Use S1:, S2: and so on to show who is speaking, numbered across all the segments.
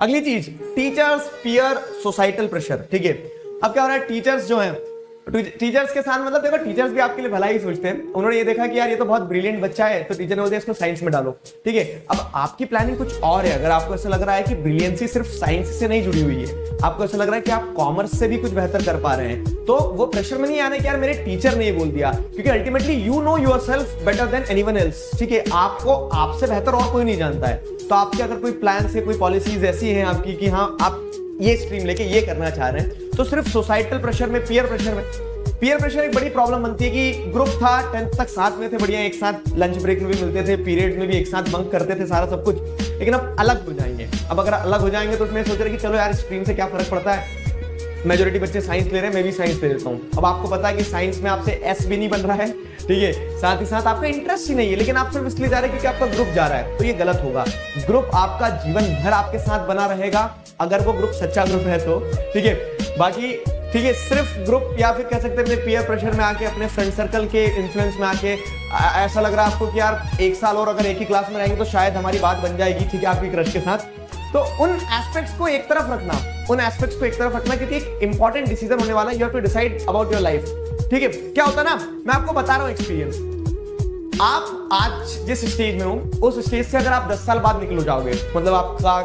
S1: अगली चीज, teachers, peer, societal pressure. ठीक है, अब क्या हो रहा है, टीचर्स जो हैं, टीचर्स के साथ मतलब देखो, टीचर्स भी आपके लिए भला ही सोचते हैं। उन्होंने ये देखा कि यार ये तो बहुत ब्रिलियंट बच्चा है, तो टीचर ने बोल दिया इसको साइंस में डालो। ठीक है, अब आपकी प्लानिंग कुछ और है। अगर आपको ऐसा लग रहा है कि ब्रिलियंसी सिर्फ साइंस से नहीं जुड़ी हुई है, आपको ऐसा लग रहा है कि आप कॉमर्स से भी कुछ बेहतर कर पा रहे हैं, तो वो प्रेशर में नहीं आना कि यार मेरे टीचर ने ये बोल दिया, क्योंकि ultimately you know yourself better than anyone else. ठीक है, आपको आपसे बेहतर और कोई नहीं जानता है। तो आपके अगर कोई प्लान है, कोई पॉलिसीज ऐसी हैं आपकी कि हाँ आप ये स्ट्रीम लेके ये करना चाह रहे हैं, तो सिर्फ सोसाइटल प्रेशर में, पीयर प्रेशर एक बड़ी प्रॉब्लम बनती है कि ग्रुप था, 10th तक साथ में थे, बढ़िया, एक साथ लंच ब्रेक में भी मिलते थे, पीरियड में भी एक साथ बंक करते थे, सारा सब कुछ। लेकिन अब अलग हो जाएंगे। अब अगर अलग हो जाएंगे तो उसमें सोच रहे कि चलो यार स्ट्रीम से क्या फर्क पड़ता है, मेजोरिटी बच्चे साइंस ले रहे हैं, मैं भी साइंस ले लेता हूं। अब आपको पता है कि साइंस में आपसे एस भी नहीं बन रहा है, ठीक है, साथ ही साथ आपका इंटरेस्ट ही नहीं है, लेकिन आप सिर्फ इसलिए जा रहे हैं क्योंकि आपका ग्रुप जा रहा है, तो ये गलत होगा। ग्रुप आपका जीवन भर आपके साथ बना रहेगा, अगर वो ग्रुप सच्चा ग्रुप है तो। ठीक है, बाकी ठीक है, सिर्फ ग्रुप या फिर कह सकते हैं अपने पीयर प्रेशर में आके, अपने फ्रेंड सर्कल के इन्फ्लुएंस में आके ऐसा लग रहा है आपको कि यार एक साल और अगर एक ही क्लास में रहेंगे तो शायद हमारी बात बन जाएगी, ठीक है, आपकी क्रश के साथ। तो उन एस्पेक्ट्स को एक तरफ रखना, क्योंकि एक इंपॉर्टेंट डिसीजन होने वाला है। You have to decide about your life. ठीक है, क्या होता है ना, मैं आपको बता रहा हूं एक्सपीरियंस। आप आज जिस स्टेज में हो, उस स्टेज से अगर आप 10 साल बाद निकल जाओगे, मतलब आपका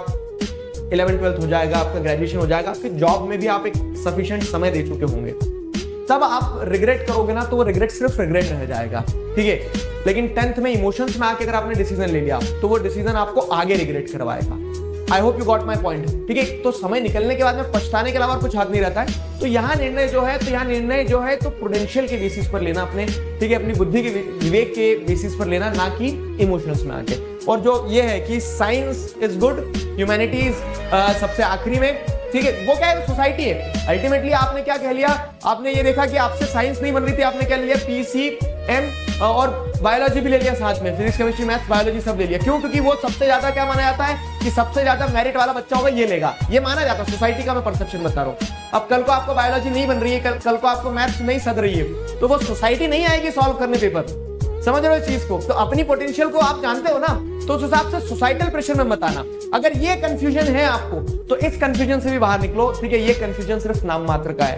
S1: 11th-12th हो जाएगा, आपका ग्रेजुएशन हो जाएगा, आपके जॉब में भी आप एक सफिशिएंट समय दे चुके होंगे, तब आप रिग्रेट करोगे ना, तो वो रिग्रेट सिर्फ रिग्रेट रह जाएगा। ठीक है, लेकिन 10th में इमोशंस में आके अगर आपने डिसीजन ले लिया, तो वो डिसीजन आपको आगे रिग्रेट करवाएगा। I hope you got my point. ठीक है, तो समय निकलने के बाद में पछताने के अलावा कुछ हाथ नहीं रहता है। तो यहाँ निर्णय जो है तो प्रूडेंशियल के बेसिस पर लेना अपने, ठीक है, अपनी बुद्धि के विवेक के बेसिस पर लेना, ना कि इमोशंस में आके। और जो ये है कि science is good, humanity is सबसे आखिरी में। ठीक है, वो क्या है, सोसाइटी है। अल्टीमेटली आपने क्या कह लिया, आपने ये देखा कि आपसे साइंस नहीं बन रही थी, आपने क्या लिया, PCM और बायोलॉजी भी ले लिया साथ में, फिजिक्स, केमिस्ट्री, मैथ्स, बायोलॉजी सब ले लिया। क्यों? क्योंकि वो सबसे ज्यादा क्या माना जाता है कि सबसे ज्यादा मेरिट वाला बच्चा होगा, ये लेगा, ये माना जाता है। सोसाइटी का मैं परसेप्शन बता रहा हूँ। अब कल को आपको बायोलॉजी नहीं बन रही है, कल को आपको मैथ्स नहीं सद रही है, तो वो सोसाइटी नहीं आएगी सॉल्व करने पेपर। समझ रहे हो इस चीज को? तो अपनी पोटेंशियल को आप जानते हो ना, तो उस हिसाब से सोसाइटल प्रेशर में मत आना। अगर ये कंफ्यूजन है आपको, तो इस कंफ्यूजन से भी बाहर निकलो। ठीक है, ये कंफ्यूजन सिर्फ नाम मात्र का है।